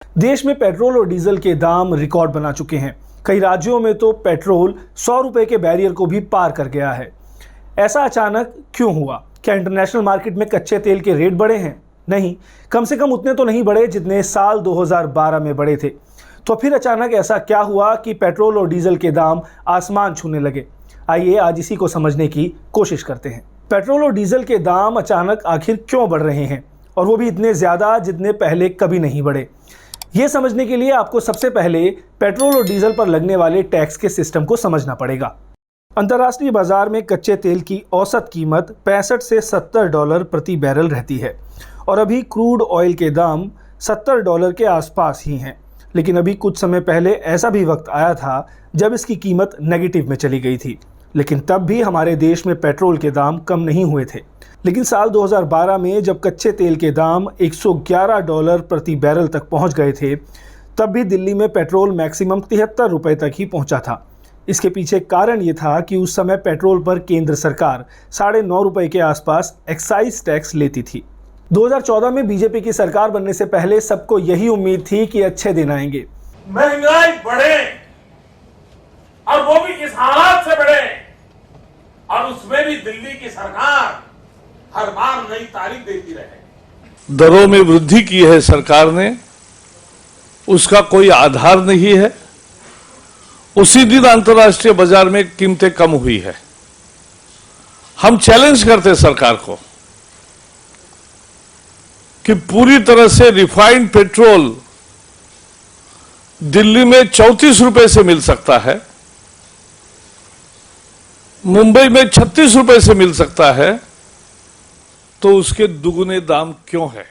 देश में पेट्रोल और डीजल के दाम रिकॉर्ड बना चुके हैं। कई राज्यों में तो पेट्रोल 100 रुपए के बैरियर को भी पार कर गया है। ऐसा अचानक क्यों हुआ? क्या इंटरनेशनल मार्केट में कच्चे तेल के रेट बढ़े हैं? नहीं, कम से कम उतने तो नहीं बढ़े जितने साल 2012 में बढ़े थे। तो फिर अचानक ऐसा क्या हुआ कि पेट्रोल और डीजल के दाम आसमान छूने लगे? आइए आज इसी को समझने की कोशिश करते हैं। पेट्रोल और डीजल के दाम अचानक आखिर क्यों बढ़ रहे हैं, और वो भी इतने ज़्यादा जितने पहले कभी नहीं बढ़े? ये समझने के लिए आपको सबसे पहले पेट्रोल और डीजल पर लगने वाले टैक्स के सिस्टम को समझना पड़ेगा। अंतर्राष्ट्रीय बाजार में कच्चे तेल की औसत कीमत 65 से $70 प्रति बैरल रहती है और अभी क्रूड ऑयल के दाम $70 के आसपास ही हैं। लेकिन अभी कुछ समय पहले ऐसा भी वक्त आया था जब इसकी कीमत नेगेटिव में चली गई थी, लेकिन तब भी हमारे देश में पेट्रोल के दाम कम नहीं हुए थे। लेकिन साल 2012 में जब कच्चे तेल के दाम $111 प्रति बैरल तक पहुंच गए थे, तब भी दिल्ली में पेट्रोल मैक्सिमम 73 रुपए तक ही पहुंचा था। इसके पीछे कारण ये था कि उस समय पेट्रोल पर केंद्र सरकार 9.5 रुपए के आसपास एक्साइज टैक्स लेती थी। 2014 में बीजेपी की सरकार बनने से पहले सबको यही उम्मीद थी कि अच्छे दिन आएंगे, महंगाई बढ़े और वो भी इस हालात से बढ़े, और उसमें भी दिल्ली की सरकार हर बार नई तारीख देती रहे। दरों में वृद्धि की है सरकार ने, उसका कोई आधार नहीं है। उसी दिन अंतर्राष्ट्रीय बाजार में कीमतें कम हुई है। हम चैलेंज करते सरकार को कि पूरी तरह से रिफाइंड पेट्रोल दिल्ली में 34 रुपए से मिल सकता है, मुंबई में 36 रुपए से मिल सकता है, तो उसके दुगुने दाम क्यों है?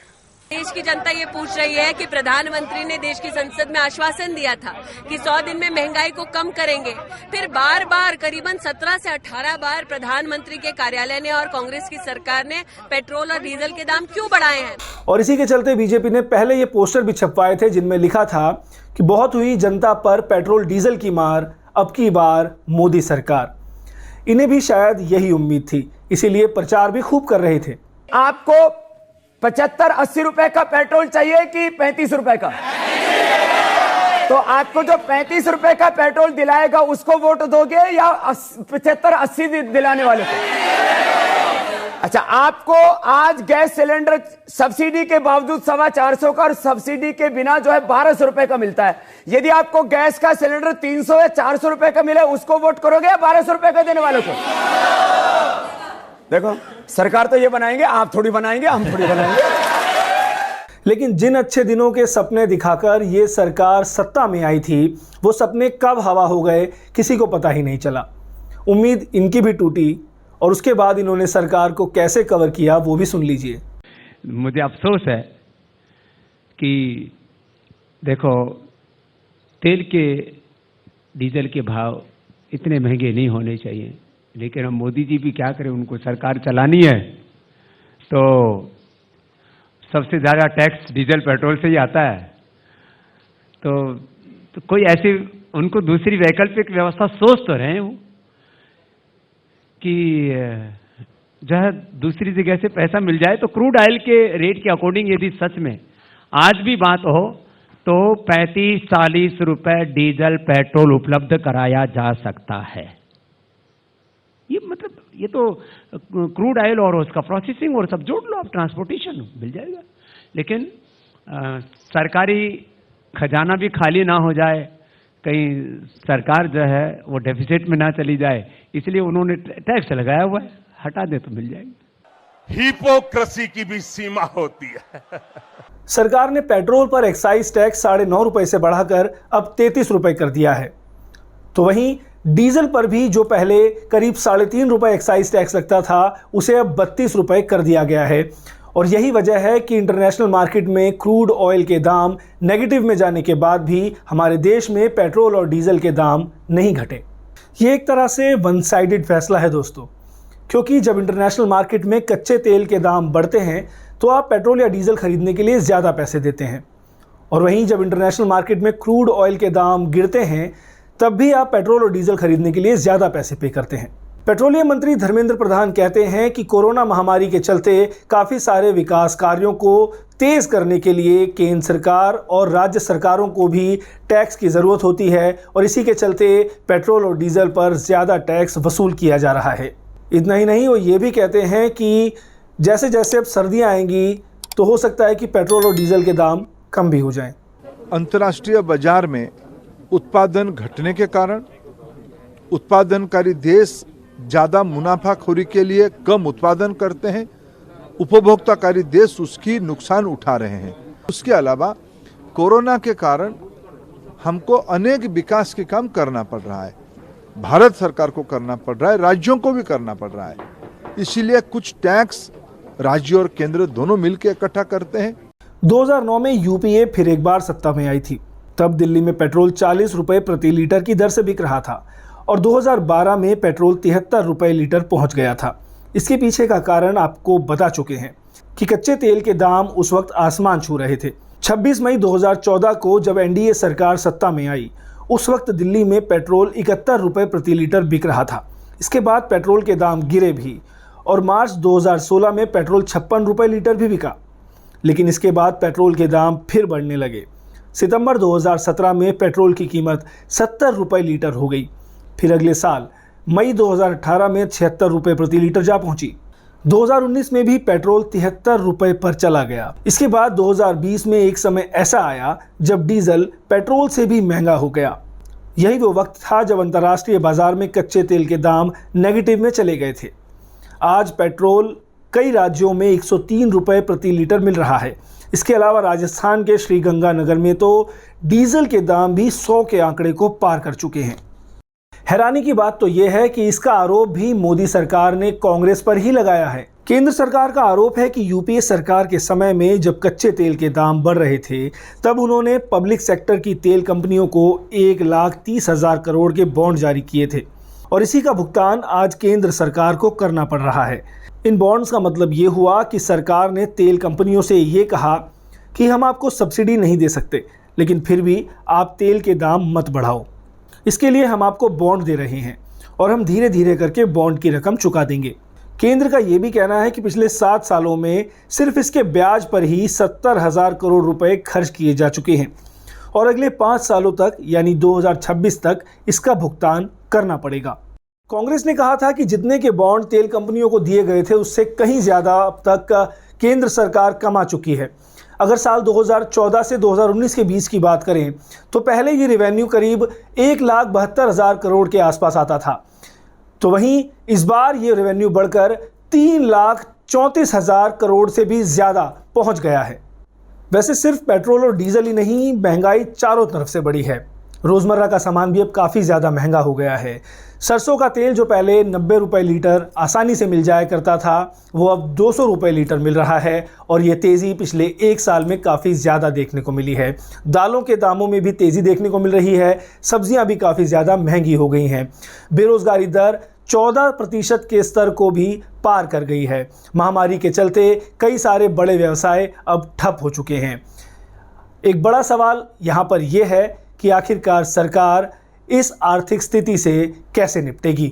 देश की जनता ये पूछ रही है कि प्रधानमंत्री ने देश की संसद में आश्वासन दिया था कि 100 दिन में महंगाई को कम करेंगे। फिर बार बार करीबन 17 से 18 बार प्रधानमंत्री के कार्यालय ने और कांग्रेस की सरकार ने पेट्रोल और डीजल के दाम क्यों बढ़ाए हैं? और इसी के चलते बीजेपी ने पहले ये पोस्टर भी छपवाए थे जिनमें लिखा था कि बहुत हुई जनता पर पेट्रोल डीजल की मार, अब की बार मोदी सरकार। इन्हें भी शायद यही उम्मीद थी, इसीलिए प्रचार भी खूब कर रहे थे। आपको 75-80 रुपए का पेट्रोल चाहिए कि 35 रुपए का? तो आपको जो 35 रुपए का पेट्रोल दिलाएगा उसको वोट दोगे या 75-80 दिलाने वाले को? अच्छा, आपको आज गैस सिलेंडर सब्सिडी के बावजूद 450 का और सब्सिडी के बिना जो है 1200 रुपए का मिलता है। यदि आपको गैस का सिलेंडर 300 या 400 रुपए का मिले, उसको वोट करोगे या 1200 रुपए का देने वालों को? देखो, सरकार तो ये बनाएंगे, आप थोड़ी बनाएंगे, हम थोड़ी बनाएंगे। लेकिन जिन अच्छे दिनों के सपने दिखाकर ये सरकार सत्ता में आई थी, वो सपने कब हवा हो गए किसी को पता ही नहीं चला। उम्मीद इनकी भी टूटी, और उसके बाद इन्होंने सरकार को कैसे कवर किया वो भी सुन लीजिए। मुझे अफसोस है कि देखो, तेल के डीजल के भाव इतने महंगे नहीं होने चाहिए, लेकिन हम मोदी जी भी क्या करें, उनको सरकार चलानी है तो सबसे ज़्यादा टैक्स डीजल पेट्रोल से ही आता है। तो कोई ऐसी उनको दूसरी वैकल्पिक व्यवस्था सोच तो रहे हो कि जो है दूसरी जगह से पैसा मिल जाए। तो क्रूड ऑयल के रेट के अकॉर्डिंग यदि सच में आज भी बात हो तो 35-40 रुपए डीजल पेट्रोल उपलब्ध कराया जा सकता है। ये मतलब ये तो क्रूड ऑयल और उसका प्रोसेसिंग और सब जोड़ लो, आप ट्रांसपोर्टेशन मिल जाएगा। लेकिन सरकारी खजाना भी खाली ना हो जाए, कहीं सरकार जो है वो डेफिसिट में ना चली जाए, इसलिए उन्होंने टैक्स लगाया हुआ है, हटा दे तो मिल जाएगी। हिपोक्रेसी की भी सीमा होती है। सरकार ने पेट्रोल पर एक्साइज टैक्स 9.5 रुपए से बढ़ाकर अब 33 रुपए कर दिया है। तो वहीं डीजल पर भी जो पहले करीब 3.5 रुपए एक्साइज टैक्स लगता था, उसे अब 32 रुपए कर दिया गया है। और यही वजह है कि इंटरनेशनल मार्केट में क्रूड ऑयल के दाम नेगेटिव में जाने के बाद भी हमारे देश में पेट्रोल और डीजल के दाम नहीं घटे। ये एक तरह से वन साइडेड फैसला है दोस्तों, क्योंकि जब इंटरनेशनल मार्केट में कच्चे तेल के दाम बढ़ते हैं तो आप पेट्रोल या डीजल खरीदने के लिए ज़्यादा पैसे देते हैं, और वहीं जब इंटरनेशनल मार्केट में क्रूड ऑयल के दाम गिरते हैं तब भी आप पेट्रोल और डीजल खरीदने के लिए ज़्यादा पैसे पे करते हैं। पेट्रोलियम मंत्री धर्मेंद्र प्रधान कहते हैं कि कोरोना महामारी के चलते काफ़ी सारे विकास कार्यों को तेज करने के लिए केंद्र सरकार और राज्य सरकारों को भी टैक्स की ज़रूरत होती है और इसी के चलते पेट्रोल और डीजल पर ज़्यादा टैक्स वसूल किया जा रहा है। इतना ही नहीं, वो ये भी कहते हैं कि जैसे जैसे अब सर्दियाँ आएंगी तो हो सकता है कि पेट्रोल और डीजल के दाम कम भी हो जाएं। अंतर्राष्ट्रीय बाजार में उत्पादन घटने के कारण उत्पादनकारी देश ज़्यादा मुनाफाखोरी के लिए कम उत्पादन करते हैं, उपभोक्ताकारी देश उसकी नुकसान उठा रहे हैं। उसके अलावा कोरोना के कारण हमको अनेक विकास के काम करना पड़ रहा है, भारत सरकार को करना पड़ रहा है, राज्यों को भी करना पड़ रहा है। इसीलिए कुछ टैक्स राज्य और केंद्र दोनों मिलकर इकट्ठा करते हैं। 2009 में यूपीए फिर एक बार सत्ता में आई थी। तब दिल्ली में पेट्रोल 40 रुपए प्रति लीटर की दर से बिक रहा था और 2012 में पेट्रोल 73 रुपए लीटर पहुंच गया था। इसके पीछे का कारण आपको बता चुके हैं कि कच्चे तेल के दाम उस वक्त आसमान छू रहे थे। 26 मई 2014 को जब एनडीए सरकार सत्ता में आई, उस वक्त दिल्ली में पेट्रोल 71 रुपए प्रति लीटर बिक रहा था। इसके बाद पेट्रोल के दाम गिरे भी और मार्च 2016 में पेट्रोल 56 रुपए लीटर भी बिका। लेकिन इसके बाद पेट्रोल के दाम फिर बढ़ने लगे। सितंबर 2017 में पेट्रोल की कीमत 70 रुपए लीटर हो गई। फिर अगले साल मई 2018 में 76 रुपए प्रति लीटर जा पहुंची। 2019 में भी पेट्रोल 73 रुपए पर चला गया। इसके बाद 2020 में एक समय ऐसा आया जब डीजल पेट्रोल से भी महंगा हो गया। यही वो वक्त था जब अंतर्राष्ट्रीय बाजार में कच्चे तेल के दाम नेगेटिव में चले गए थे। आज पेट्रोल कई राज्यों में 103 रुपए प्रति लीटर मिल रहा है। इसके अलावा राजस्थान के श्रीगंगानगर में तो डीजल के दाम भी 100 के आंकड़े को पार कर चुके हैं। हैरानी की बात तो यह है कि इसका आरोप भी मोदी सरकार ने कांग्रेस पर ही लगाया है। केंद्र सरकार का आरोप है कि यूपीए सरकार के समय में जब कच्चे तेल के दाम बढ़ रहे थे तब उन्होंने पब्लिक सेक्टर की तेल कंपनियों को 1,30,000 करोड़ के बॉन्ड जारी किए थे और इसी का भुगतान आज केंद्र सरकार को करना पड़ रहा है। इन बॉन्ड्स का मतलब ये हुआ कि सरकार ने तेल कंपनियों से ये कहा कि हम आपको सब्सिडी नहीं दे सकते, लेकिन फिर भी आप तेल के दाम मत बढ़ाओ। इसके लिए हम आपको बॉन्ड दे रहे हैं और हम धीरे धीरे करके बॉन्ड की रकम चुका देंगे। केंद्र का ये भी कहना है कि पिछले 7 सालों में सिर्फ इसके ब्याज पर ही 70,000 करोड़ रुपए खर्च किए जा चुके हैं और अगले 5 सालों तक यानी 2026 तक इसका भुगतान करना पड़ेगा। कांग्रेस ने कहा था कि जितने के बॉन्ड तेल कंपनियों को दिए गए थे उससे कहीं ज़्यादा अब तक केंद्र सरकार कमा चुकी है। अगर साल 2014 से 2019 के बीच की बात करें तो पहले ये रेवेन्यू करीब 1,72,000 करोड़ के आसपास आता था, तो वहीं इस बार ये रेवेन्यू बढ़कर 3,34,000 करोड़ से भी ज़्यादा पहुंच गया है। वैसे सिर्फ पेट्रोल और डीजल ही नहीं, महंगाई चारों तरफ से बढ़ी है। रोज़मर्रा का सामान भी अब काफ़ी ज़्यादा महंगा हो गया है। सरसों का तेल जो पहले 90 रुपए लीटर आसानी से मिल जाया करता था, वो अब 200 रुपए लीटर मिल रहा है और ये तेज़ी पिछले 1 साल में काफ़ी ज़्यादा देखने को मिली है। दालों के दामों में भी तेज़ी देखने को मिल रही है। सब्जियां भी काफ़ी ज़्यादा महंगी हो गई हैं। बेरोज़गारी दर 14% के स्तर को भी पार कर गई है। महामारी के चलते कई सारे बड़े व्यवसाय अब ठप हो चुके हैं। एक बड़ा सवाल यहाँ पर यह है कि आखिरकार सरकार इस आर्थिक स्थिति से कैसे निपटेगी।